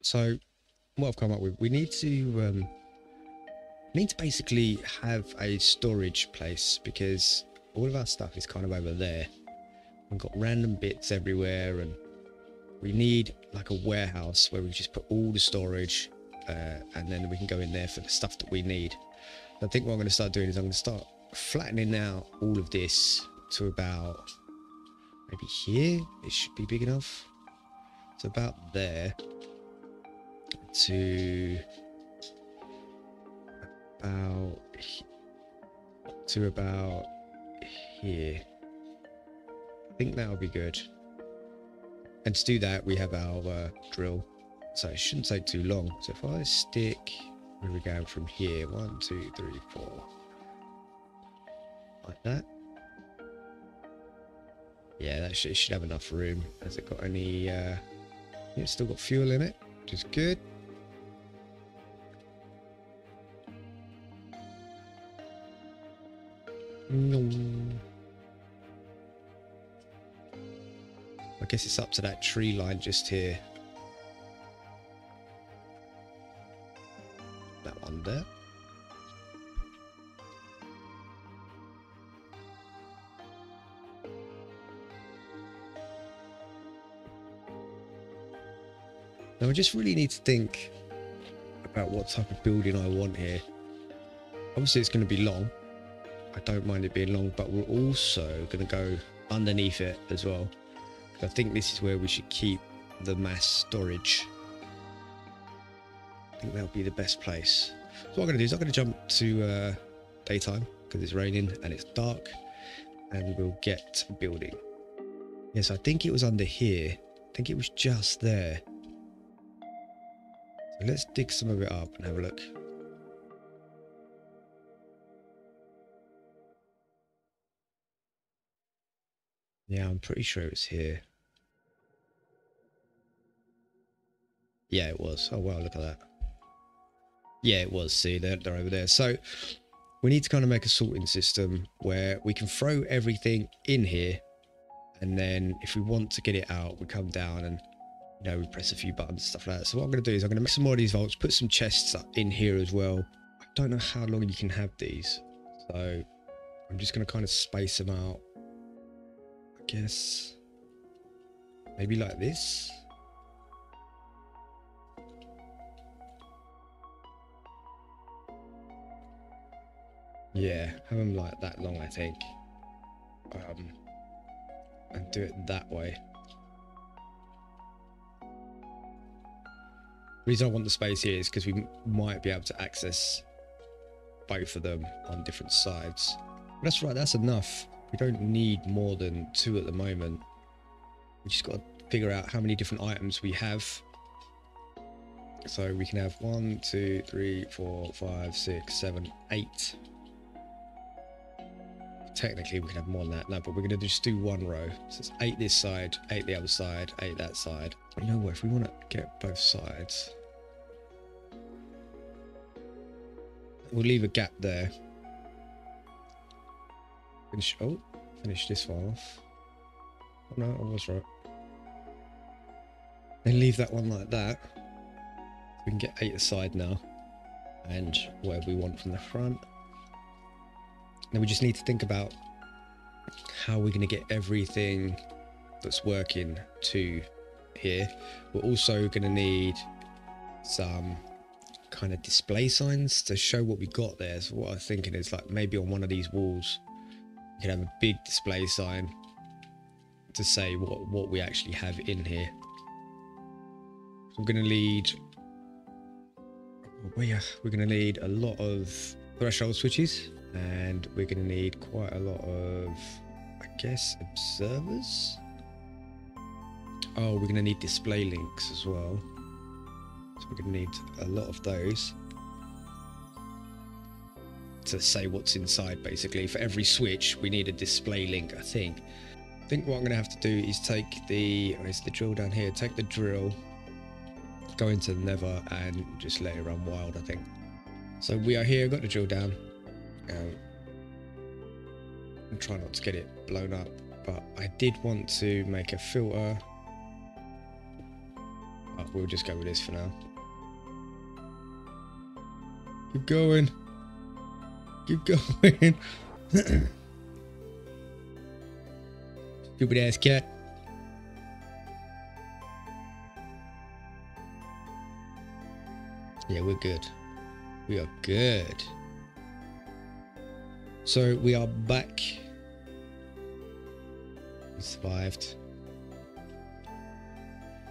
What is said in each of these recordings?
So what I've come up with, we need to basically have a storage place, because all of our stuff is kind of over there. We've got random bits everywhere, and we need like a warehouse where we just put all the storage, and then we can go in there for the stuff that we need. I think what I'm going to start doing is I'm going to start flattening out all of this to about maybe here. It should be big enough. It's about there to about here. I think that would be good. And to do that, we have our drill, so it shouldn't take too long. So if I stick, where are we going from here? 1, 2, 3, 4, like that. Yeah, that should have enough room. Has it got any? Yeah, it's still got fuel in it, which is good. I guess it's up to that tree line just here. That one there. Now I just really need to think about what type of building I want here. Obviously it's going to be long. I don't mind it being long, but we're also going to go underneath it as well. I think this is where we should keep the mass storage. I think that'll be the best place. So what I'm going to do is I'm going to jump to daytime, because it's raining and it's dark, and we'll get building. Yes, I think it was under here. I think it was just there. So let's dig some of it up and have a look. Yeah, I'm pretty sure it was here. Yeah, it was. Oh, wow, look at that. Yeah, it was. See, they're over there. So we need to kind of make a sorting system where we can throw everything in here, and then if we want to get it out, we come down and, you know, we press a few buttons, stuff like that. So what I'm going to do is I'm going to make some more of these vaults, put some chests up in here as well. I don't know how long you can have these, so I'm just going to kind of space them out. I guess maybe like this. Yeah, have them like that long, I think. And do it that way. The reason I want the space here is because we might be able to access both of them on different sides. But that's right, that's enough. We don't need more than 2 at the moment. We just got to figure out how many different items we have. So we can have 1, 2, 3, 4, 5, 6, 7, 8. Technically we can have more than that, no, but we're going to just do 1 row. So it's 8 this side, 8 the other side, 8 that side. You know what, if we want to get both sides, we'll leave a gap there. Finish this one off. Oh no, I was right. Then leave that one like that. We can get 8 aside now, and whatever we want from the front. Then we just need to think about how we're going to get everything that's working to here. We're also going to need some kind of display signs to show what we got there. So what I'm thinking is, like, maybe on one of these walls you could have a big display sign to say what we actually have in here. So we're going to need a lot of threshold switches, and we're going to need quite a lot of, I guess, observers. Oh, we're going to need display links as well. So we're going to need a lot of those to say what's inside, basically. For every switch, we need a display link, I think. I think what I'm going to have to do is take the, where's the drill down here? Take the drill, go into the nether, and just let it run wild, I think. So we are here, got the drill down. And try not to get it blown up, but I did want to make a filter. Oh, but we'll just go with this for now. Keep going. Keep going. Stupid ass cat. Yeah, we're good. We are good. So we are back. We survived.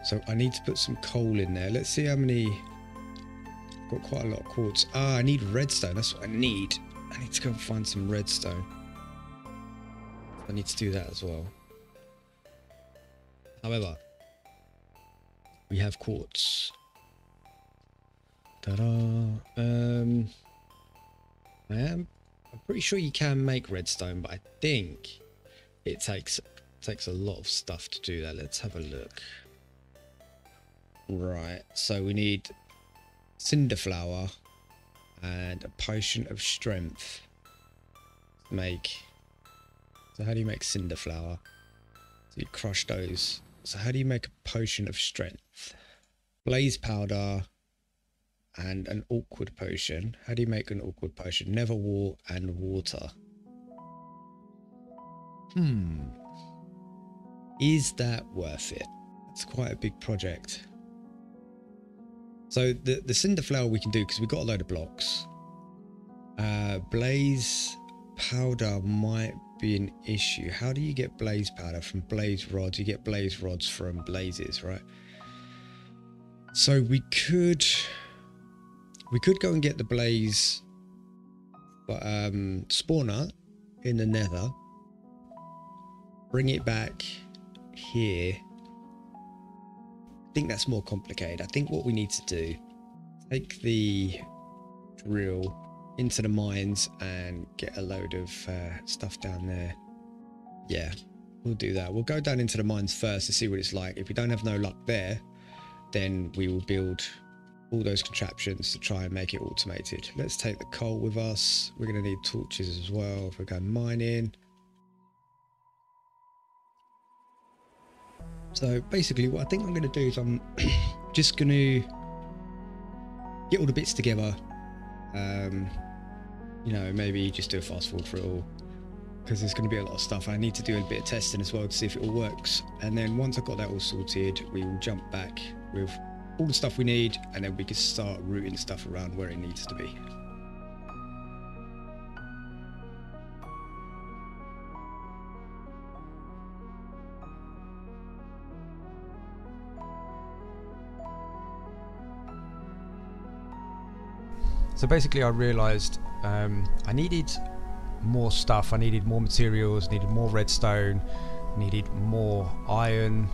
So I need to put some coal in there. Let's see how many. I've got quite a lot of quartz. Ah, I need redstone. That's what I need. I need to go and find some redstone. I need to do that as well. However, we have quartz. Ta-da. I'm pretty sure you can make redstone, but I think it takes a lot of stuff to do that. Let's have a look. Right, so we need cinder flour and a potion of strength to make. So how do you make cinder flour? So you crush those. So how do you make a potion of strength? Blaze powder and an awkward potion. How do you make an awkward potion? Never war and water. Is that worth it? It's quite a big project. So the cinder flour we can do because we've got a load of blocks. Blaze powder might be an issue. How do you get blaze powder from blaze rods? You get blaze rods from blazes, right? So we could go and get the blaze spawner in the nether, bring it back here. I think that's more complicated. I think what we need to do, take the drill into the mines and get a load of stuff down there. Yeah, we'll do that. We'll go down into the mines first to see what it's like. If we don't have no luck there, then we will build all those contraptions to try and make it automated. Let's take the coal with us. We're going to need torches as well if we're going mining. So basically what I think I'm going to do is I'm just going to get all the bits together. You know, maybe just do a fast forward for it all, because there's going to be a lot of stuff. I need to do a bit of testing as well to see if it all works. And then once I've got that all sorted, we will jump back with all the stuff we need, and then we can start routing stuff around where it needs to be. So basically I realised I needed more stuff, I needed more materials, needed more redstone, needed more iron,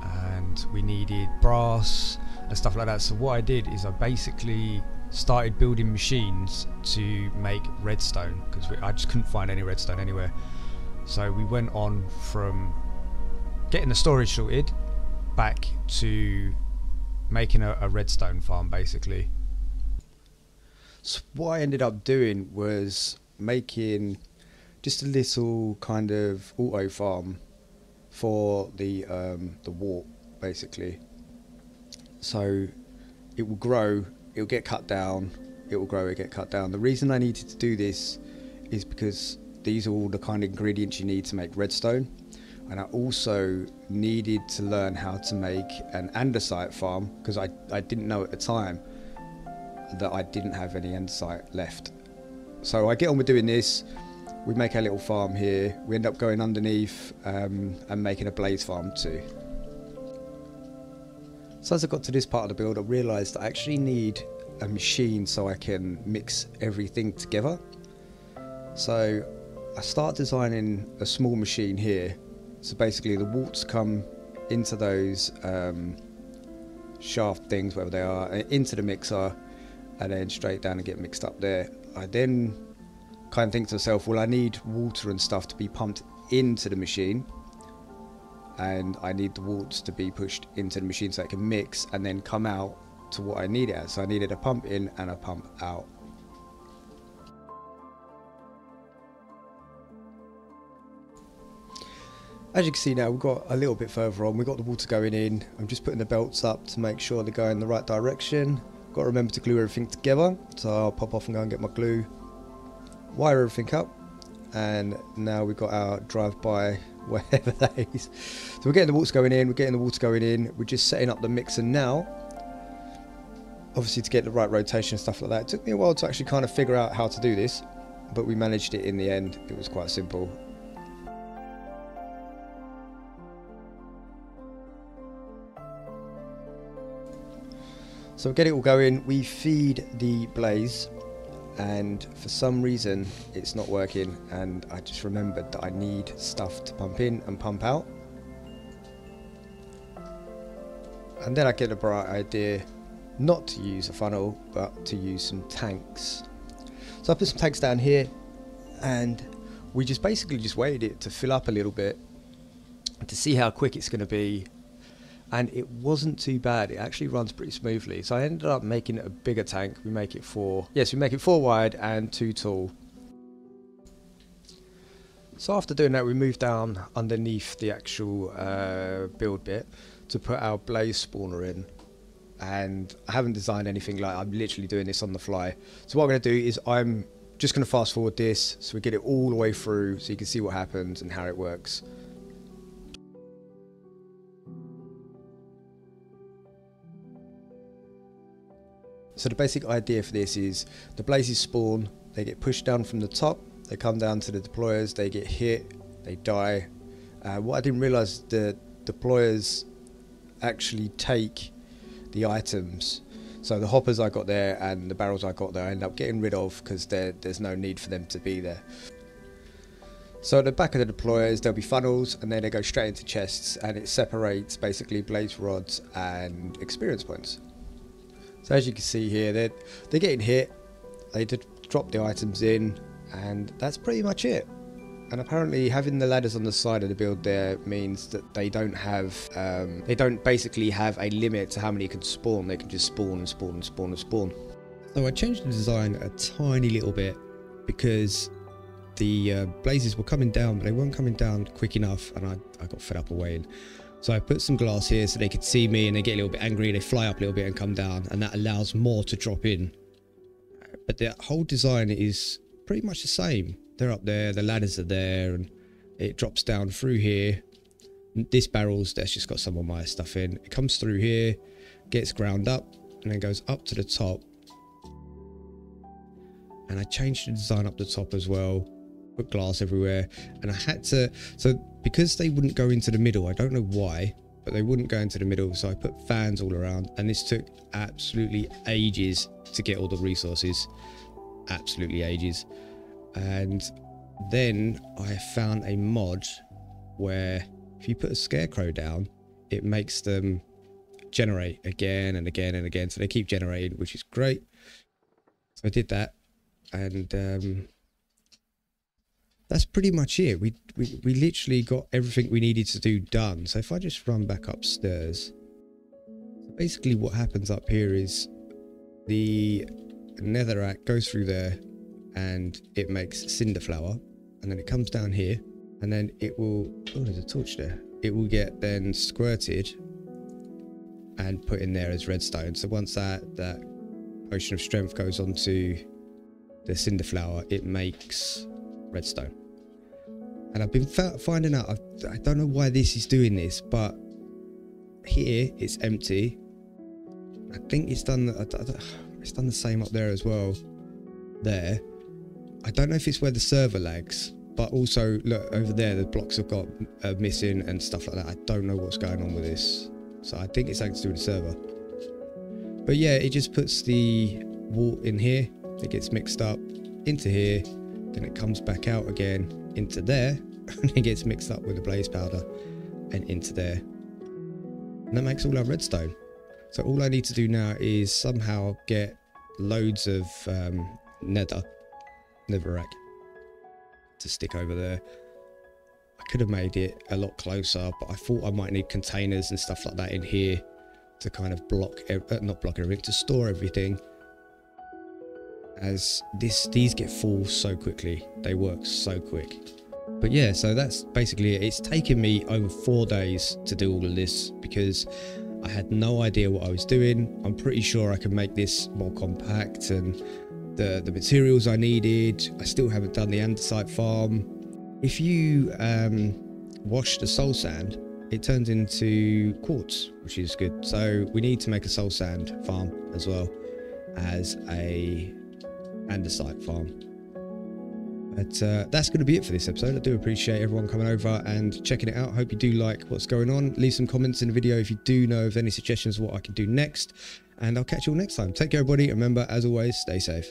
and we needed brass and stuff like that. So what I did is I basically started building machines to make redstone, because I just couldn't find any redstone anywhere. So we went on from getting the storage sorted back to making a redstone farm basically. So what I ended up doing was making just a little kind of auto farm for the WART basically. So it will grow, it will get cut down, it will grow, it get cut down. The reason I needed to do this is because these are all the kind of ingredients you need to make redstone, and I also needed to learn how to make an andesite farm, because I didn't know at the time that I didn't have any andesite left. So I get on with doing this, we make our little farm here, we end up going underneath and making a blaze farm too. So as I got to this part of the build, I realised I actually need a machine so I can mix everything together. So I start designing a small machine here. So basically the warts come into those shaft things, whatever they are, into the mixer, and then straight down and get mixed up there. I then kind of think to myself, well, I need water and stuff to be pumped into the machine, and I need the warts to be pushed into the machine so it can mix and then come out to what I need it as. So I needed a pump in and a pump out. As you can see now, we've got a little bit further on, we've got the water going in. I'm just putting the belts up to make sure they go in the right direction. Got to remember to glue everything together, so I'll pop off and go and get my glue, wire everything up, and now we've got our drive-by, whatever that is. So we're getting the water going in, we're just setting up the mixer now, obviously to get the right rotation and stuff like that. It took me a while to actually kind of figure out how to do this, but we managed it in the end. It was quite simple. So we get it all going, we feed the blaze, and for some reason it's not working, and I just remembered that I need stuff to pump in and pump out. And then I get a bright idea not to use a funnel, but to use some tanks. So I put some tanks down here, and we just basically just waited it to fill up a little bit to see how quick it's going to be. And it wasn't too bad. It actually runs pretty smoothly. So I ended up making it a bigger tank. We make it 4 wide and 2 tall. So after doing that, we moved down underneath the actual build bit to put our blaze spawner in. And I haven't designed anything, like I'm literally doing this on the fly. So what I'm going to do is I'm just going to fast forward this so we get it all the way through so you can see what happens and how it works. So the basic idea for this is the blazes spawn, they get pushed down from the top, they come down to the deployers, they get hit, they die. What I didn't realise, the deployers actually take the items. So the hoppers I got there and the barrels I got there I end up getting rid of because there's no need for them to be there. So at the back of the deployers there'll be funnels, and then they go straight into chests, and it separates basically blaze rods and experience points. So as you can see here, they're getting hit, they drop the items in, and that's pretty much it. And apparently having the ladders on the side of the build there means that they don't basically have a limit to how many can spawn. They can just spawn and spawn and spawn and spawn. So I changed the design a tiny little bit because the blazes were coming down, but they weren't coming down quick enough, and I got fed up of waiting. So I put some glass here so they could see me, and they get a little bit angry, they fly up a little bit and come down, and that allows more to drop in. But the whole design is pretty much the same. They're up there, the ladders are there, and it drops down through here. This barrel's that's just got some of my stuff in. It comes through here, gets ground up, and then goes up to the top. And I changed the design up the top as well. Put glass everywhere, and I had to, so because they wouldn't go into the middle, I don't know why, but they wouldn't go into the middle, so I put fans all around, and this took absolutely ages to get all the resources, absolutely ages. And then I found a mod where if you put a scarecrow down, it makes them generate again and again and again, so they keep generating, which is great. So I did that, and that's pretty much it. We literally got everything we needed to do done. So if I just run back upstairs, basically what happens up here is the netherrack goes through there and it makes cinder flour, and then it comes down here, and then it will, oh, there's a torch there. It will get then squirted and put in there as redstone. So once that potion of strength goes onto the cinder flour, it makes redstone. And I've been finding out, I don't know why this is doing this, but here it's empty. I think it's done the same up there as well. There, I don't know if it's where the server lags, but also look over there, the blocks have got missing and stuff like that. I don't know what's going on with this, so I think it's something to do with the server. But yeah, it just puts the WART in here, it gets mixed up into here, then it comes back out again into there, and it gets mixed up with the blaze powder and into there, and that makes all our redstone. So all I need to do now is somehow get loads of netherrack to stick over there. I could have made it a lot closer, but I thought I might need containers and stuff like that in here to kind of not block everything, to store everything, as these get full so quickly, they work so quick. But yeah, so that's basically it. It's taken me over 4 days to do all of this because I had no idea what I was doing. I'm pretty sure I can make this more compact, and the materials I needed. I still haven't done the andesite farm. If you wash the soul sand, it turns into quartz, which is good. So we need to make a soul sand farm as well as a andesite farm. But that's going to be it for this episode. I do appreciate everyone coming over and checking it out. Hope you do like what's going on. Leave some comments in the video if you do know of any suggestions of what I can do next. And I'll catch you all next time. Take care, everybody. Remember, as always, stay safe.